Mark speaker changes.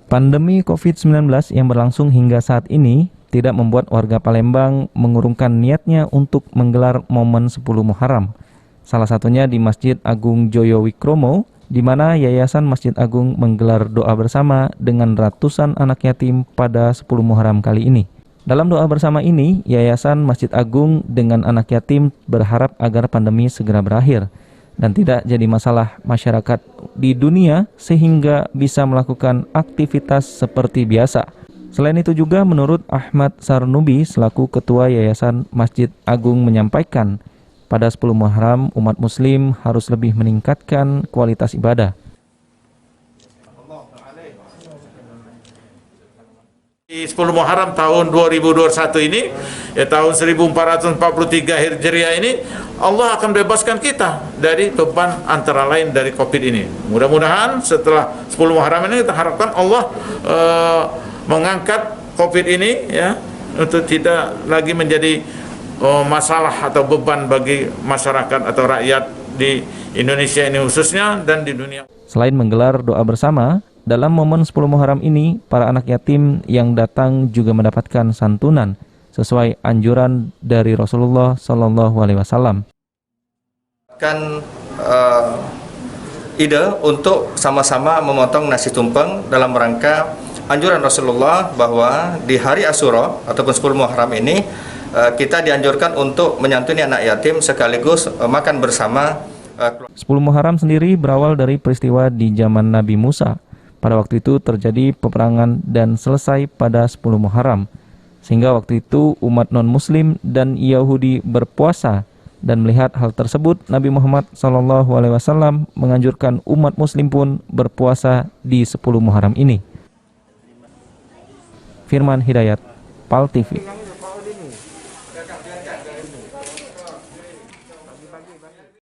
Speaker 1: Pandemi COVID-19 yang berlangsung hingga saat ini tidak membuat warga Palembang mengurungkan niatnya untuk menggelar momen 10 Muharram. Salah satunya di Masjid Agung Joyo Wikromo, di mana Yayasan Masjid Agung menggelar doa bersama dengan ratusan anak yatim pada 10 Muharram kali ini. Dalam doa bersama ini, Yayasan Masjid Agung dengan anak yatim berharap agar pandemi segera berakhir dan tidak jadi masalah masyarakat di dunia sehingga bisa melakukan aktivitas seperti biasa. Selain itu juga menurut Ahmad Sarnubi selaku Ketua Yayasan Masjid Agung menyampaikan pada 10 Muharram umat muslim harus lebih meningkatkan kualitas ibadah.
Speaker 2: Di 10 Muharram tahun 2021 ini, tahun 1443 Hijriah ini, Allah akan bebaskan kita dari beban antara lain dari COVID ini. Mudah-mudahan setelah 10 Muharram ini kita harapkan Allah mengangkat COVID ini ya untuk tidak lagi menjadi masalah atau beban bagi masyarakat atau rakyat di Indonesia ini khususnya dan di dunia.
Speaker 1: Selain menggelar doa bersama, dalam momen 10 Muharram ini, para anak yatim yang datang juga mendapatkan santunan sesuai anjuran dari Rasulullah SAW.
Speaker 3: Ide untuk sama-sama memotong nasi tumpeng dalam rangka anjuran Rasulullah bahwa di hari Asyura ataupun 10 Muharram ini kita dianjurkan untuk menyantuni anak yatim sekaligus makan bersama.
Speaker 1: 10 Muharram sendiri berawal dari peristiwa di zaman Nabi Musa. Pada waktu itu terjadi peperangan dan selesai pada 10 Muharram. Sehingga waktu itu umat non-muslim dan Yahudi berpuasa, dan melihat hal tersebut Nabi Muhammad SAW menganjurkan umat muslim pun berpuasa di 10 Muharram ini. Firman Hidayat, PAL TV.